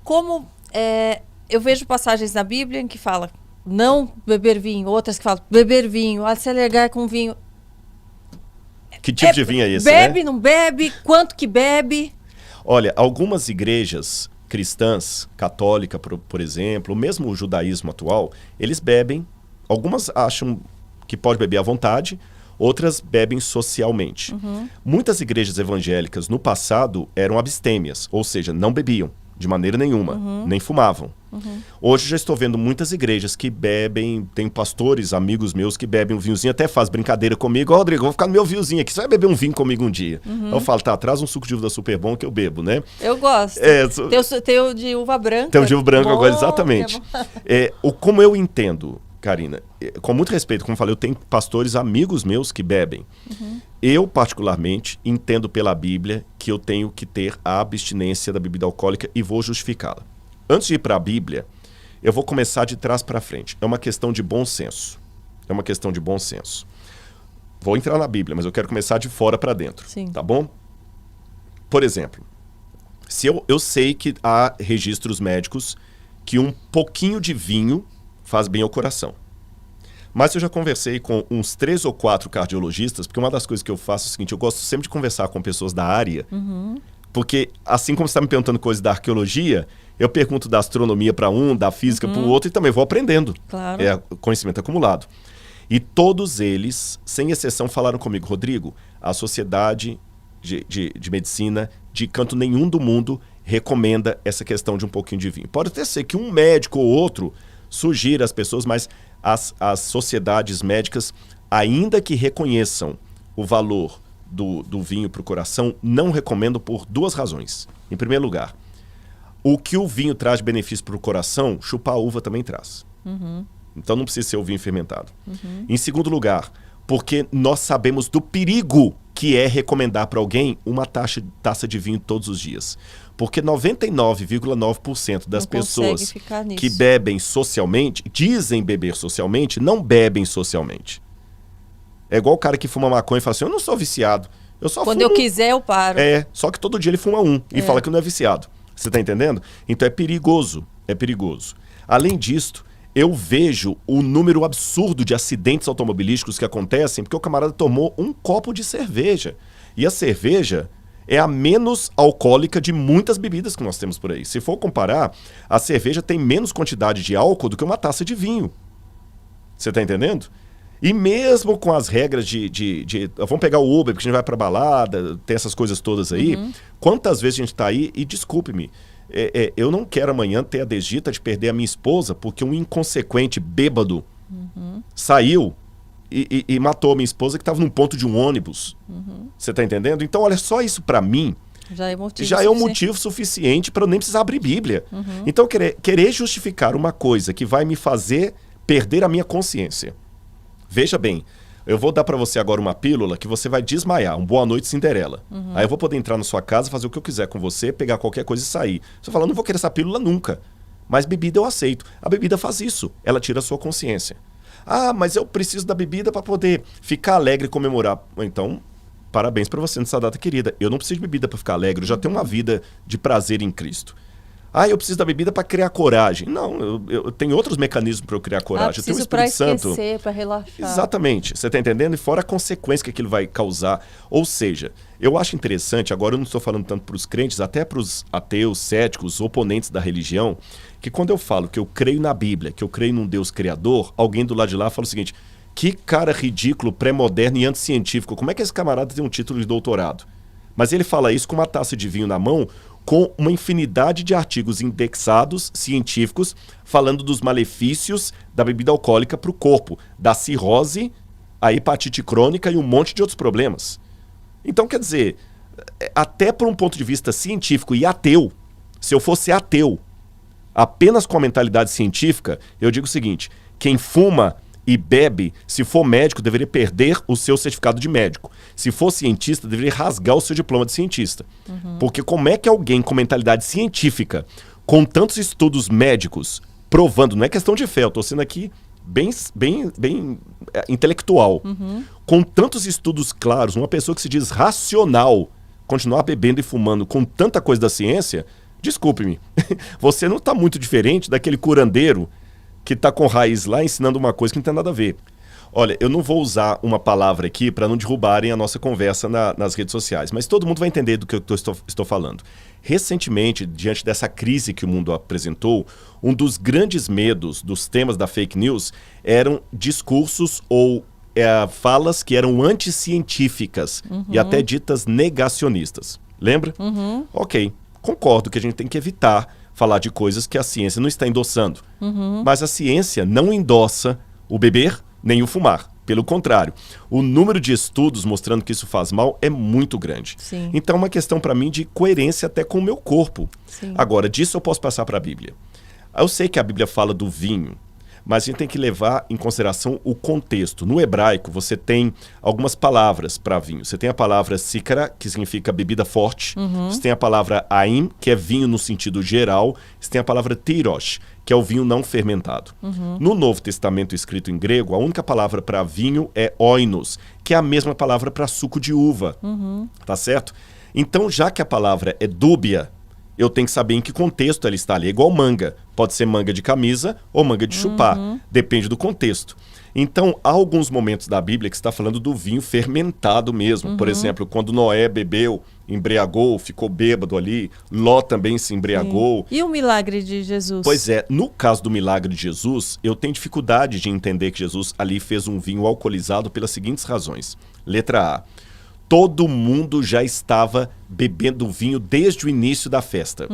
Como eu vejo passagens na Bíblia em que fala não beber vinho, outras que falam beber vinho, se alegar com vinho. Que tipo de vinho é esse, bebe, né? não bebe? Quanto que bebe? Olha, algumas igrejas cristãs, católica, por exemplo, mesmo o judaísmo atual, eles bebem. Algumas acham que pode beber à vontade, outras bebem socialmente. Muitas igrejas evangélicas no passado eram abstêmias, ou seja, não bebiam de maneira nenhuma, nem fumavam. Hoje já estou vendo muitas igrejas que bebem, tem pastores, amigos meus que bebem um vinhozinho, até faz brincadeira comigo. Ó, Rodrigo, eu vou ficar no meu vinhozinho aqui, você vai beber um vinho comigo um dia. Eu falo, tá, traz um suco de uva super bom que eu bebo, né? Eu gosto. Tem o de uva branca. Tem o de uva branca bom, agora, exatamente. Como eu entendo, Karina, com muito respeito, como eu falei, eu tenho pastores, amigos meus que bebem. Eu, particularmente, entendo pela Bíblia que eu tenho que ter a abstinência da bebida alcoólica e vou justificá-la. Antes de ir para a Bíblia, eu vou começar de trás para frente. É uma questão de bom senso. É uma questão de bom senso. Vou entrar na Bíblia, mas eu quero começar de fora para dentro. Sim. Tá bom? Por exemplo, se eu sei que há registros médicos que um pouquinho de vinho faz bem ao coração. Mas eu já conversei com uns 3 ou 4 cardiologistas, porque uma das coisas que eu faço é o seguinte, eu gosto sempre de conversar com pessoas da área, porque assim como você está me perguntando coisas da arqueologia, eu pergunto da astronomia para um, da física para o outro e também vou aprendendo. Claro. É conhecimento acumulado. E todos eles, sem exceção, falaram comigo, Rodrigo, a Sociedade de Medicina de canto nenhum do mundo recomenda essa questão de um pouquinho de vinho. Pode até ser que um médico ou outro sugira às pessoas, mas as sociedades médicas, ainda que reconheçam o valor do vinho para o coração, não recomendam por 2 razões. Em primeiro lugar, o que o vinho traz de benefício para o coração, chupar a uva também traz. Então não precisa ser o vinho fermentado. Em segundo lugar, porque nós sabemos do perigo que é recomendar para alguém uma taça de vinho todos os dias. Porque 99,9% das pessoas que bebem socialmente, dizem beber socialmente, não bebem socialmente. É igual o cara que fuma maconha e fala assim, eu não sou viciado, eu só Quando fumo... eu quiser eu paro. Só que todo dia ele fuma um e fala que não é viciado. Você tá entendendo? Então é perigoso, é perigoso. Além disso, eu vejo o número absurdo de acidentes automobilísticos que acontecem porque o camarada tomou um copo de cerveja. E a cerveja é a menos alcoólica de muitas bebidas que nós temos por aí. Se for comparar, a cerveja tem menos quantidade de álcool do que uma taça de vinho. Você tá entendendo? E mesmo com as regras vamos pegar o Uber, porque a gente vai pra balada, tem essas coisas todas aí. Quantas vezes a gente tá aí, e desculpe-me, eu não quero amanhã ter a desdita de perder a minha esposa porque um inconsequente bêbado saiu e matou a minha esposa que estava num ponto de um ônibus. Você tá entendendo? Então, olha, só isso pra mim já é um motivo suficiente para eu nem precisar abrir Bíblia. Então, querer justificar uma coisa que vai me fazer perder a minha consciência. Veja bem, eu vou dar para você agora uma pílula que você vai desmaiar, um boa noite Cinderela. Aí eu vou poder entrar na sua casa, fazer o que eu quiser com você, pegar qualquer coisa e sair. Você fala, não vou querer essa pílula nunca. Mas bebida eu aceito. A bebida faz isso, ela tira a sua consciência. Ah, mas eu preciso da bebida para poder ficar alegre e comemorar. Então, parabéns para você nessa data querida. Eu não preciso de bebida para ficar alegre, eu já tenho uma vida de prazer em Cristo. Ah, eu preciso da bebida para criar coragem. Não, eu tenho outros mecanismos para eu criar coragem. Eu tenho o Espírito Santo. Para relaxar. Exatamente. Você está entendendo? E fora a consequência que aquilo vai causar. Ou seja, eu acho interessante, agora eu não estou falando tanto para os crentes, até para os ateus, céticos, oponentes da religião, que quando eu falo que eu creio na Bíblia, que eu creio num Deus criador, alguém do lado de lá fala o seguinte, que cara ridículo, pré-moderno e anticientífico. Como é que esse camarada tem um título de doutorado? Mas ele fala isso com uma taça de vinho na mão, com uma infinidade de artigos indexados, científicos, falando dos malefícios da bebida alcoólica para o corpo, da cirrose, a hepatite crônica e um monte de outros problemas. Então, quer dizer, até por um ponto de vista científico e ateu, se eu fosse ateu, apenas com a mentalidade científica, eu digo o seguinte, quem fuma e bebe, se for médico, deveria perder o seu certificado de médico. Se for cientista, deveria rasgar o seu diploma de cientista. Porque como é que alguém com mentalidade científica, com tantos estudos médicos, provando, não é questão de fé, eu estou sendo aqui bem intelectual, com tantos estudos claros, uma pessoa que se diz racional, continuar bebendo e fumando com tanta coisa da ciência, Desculpe-me, você não está muito diferente daquele curandeiro que está com raiz lá ensinando uma coisa que não tem nada a ver. Olha, eu não vou usar uma palavra aqui para não derrubarem a nossa conversa nas redes sociais, mas todo mundo vai entender do que eu estou falando. Recentemente, diante dessa crise que o mundo apresentou, um dos grandes medos dos temas da fake news eram discursos ou falas que eram anticientíficas e até ditas negacionistas. Lembra? Ok, concordo que a gente tem que evitar falar de coisas que a ciência não está endossando. Mas a ciência não endossa o beber nem o fumar. Pelo contrário, o número de estudos mostrando que isso faz mal é muito grande. Sim. Então é uma questão para mim de coerência até com o meu corpo. Sim. Agora, disso eu posso passar para a Bíblia. Eu sei que a Bíblia fala do vinho, mas a gente tem que levar em consideração o contexto. No hebraico, você tem algumas palavras para vinho. Você tem a palavra sícara, que significa bebida forte. Você tem a palavra aim, que é vinho no sentido geral. Você tem a palavra tirosh, que é o vinho não fermentado. No Novo Testamento escrito em grego, a única palavra para vinho é oinos, que é a mesma palavra para suco de uva. Tá certo? Então, já que a palavra é dúbia, eu tenho que saber em que contexto ela está ali. É igual manga. Pode ser manga de camisa ou manga de chupar. Depende do contexto. Então, há alguns momentos da Bíblia que está falando do vinho fermentado mesmo. Por exemplo, quando Noé bebeu, embriagou, ficou bêbado ali. Ló também se embriagou. E o milagre de Jesus? Pois é, no caso do milagre de Jesus, eu tenho dificuldade de entender que Jesus ali fez um vinho alcoolizado pelas seguintes razões. Letra A. Todo mundo já estava bebendo vinho desde o início da festa.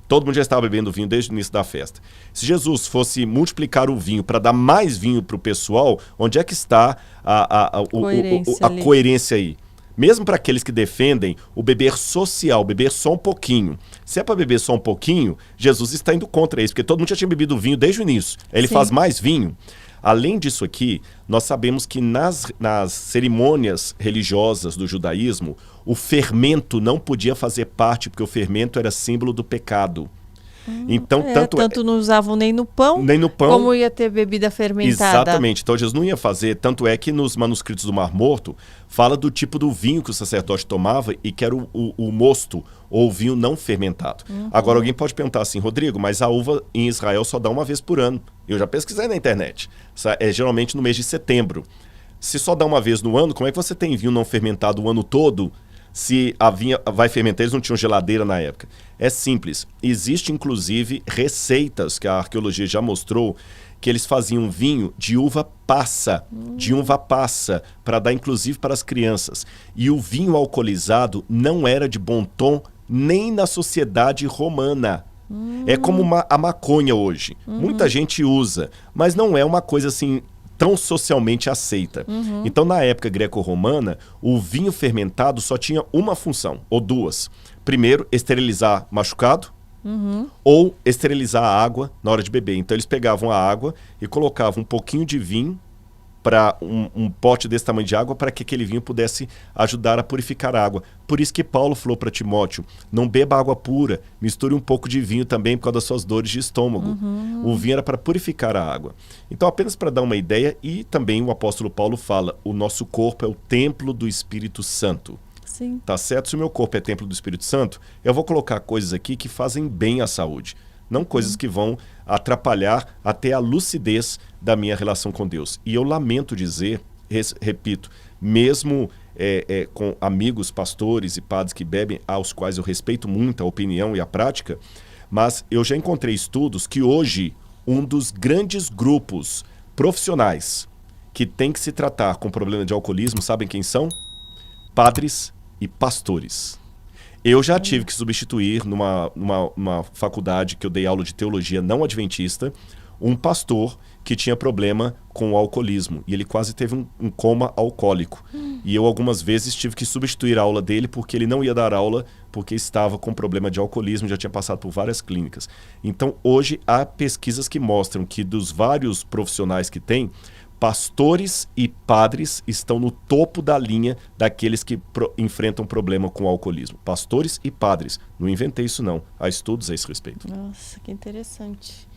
Todo mundo já estava bebendo vinho desde o início da festa. Se Jesus fosse multiplicar o vinho para dar mais vinho para o pessoal, onde é que está a coerência aí? Mesmo para aqueles que defendem o beber social, beber só um pouquinho. Se é para beber só um pouquinho, Jesus está indo contra isso, porque todo mundo já tinha bebido vinho desde o início. Ele faz mais vinho. Além disso aqui, nós sabemos que nas cerimônias religiosas do judaísmo, o fermento não podia fazer parte, porque o fermento era símbolo do pecado. Então, tanto não usavam nem no pão, como ia ter bebida fermentada. Exatamente. Então, Jesus não ia fazer. Tanto é que nos manuscritos do Mar Morto, fala do tipo do vinho que o sacerdote tomava e que era o mosto, ou o vinho não fermentado. Agora, alguém pode perguntar assim, Rodrigo, mas a uva em Israel só dá uma vez por ano. Eu já pesquisei na internet. É geralmente no mês de setembro. Se só dá uma vez no ano, como é que você tem vinho não fermentado o ano todo? Se a vinha vai fermentar, eles não tinham geladeira na época. É simples. Existe, inclusive, receitas que a arqueologia já mostrou que eles faziam vinho de uva passa, para dar, inclusive, para as crianças. E o vinho alcoolizado não era de bom tom nem na sociedade romana. É como a maconha hoje. Muita gente usa, mas não é uma coisa assim tão socialmente aceita. Então, na época greco-romana, o vinho fermentado só tinha uma função, ou duas. Primeiro, esterilizar machucado, ou esterilizar a água na hora de beber. Então, eles pegavam a água e colocavam um pouquinho de vinho para um pote desse tamanho de água para que aquele vinho pudesse ajudar a purificar a água. Por isso que Paulo falou para Timóteo, não beba água pura, misture um pouco de vinho também por causa das suas dores de estômago. O vinho era para purificar a água. Então, apenas para dar uma ideia, e também o apóstolo Paulo fala, o nosso corpo é o templo do Espírito Santo. Sim. Tá certo? Se o meu corpo é templo do Espírito Santo, eu vou colocar coisas aqui que fazem bem à saúde. Não coisas que vão atrapalhar até a lucidez da minha relação com Deus. E eu lamento dizer, repito, mesmo com amigos, pastores e padres que bebem, aos quais eu respeito muito a opinião e a prática, mas eu já encontrei estudos que hoje um dos grandes grupos profissionais que tem que se tratar com problema de alcoolismo, sabem quem são? Padres e pastores. Eu já tive que substituir numa faculdade que eu dei aula de teologia não adventista, um pastor que tinha problema com o alcoolismo. E ele quase teve um coma alcoólico. E eu algumas vezes tive que substituir a aula dele porque ele não ia dar aula porque estava com problema de alcoolismo, já tinha passado por várias clínicas. Então hoje há pesquisas que mostram que dos vários profissionais que tem, pastores e padres estão no topo da linha daqueles que enfrentam problema com o alcoolismo. Pastores e padres. Não inventei isso não. Há estudos a esse respeito. Nossa, que interessante.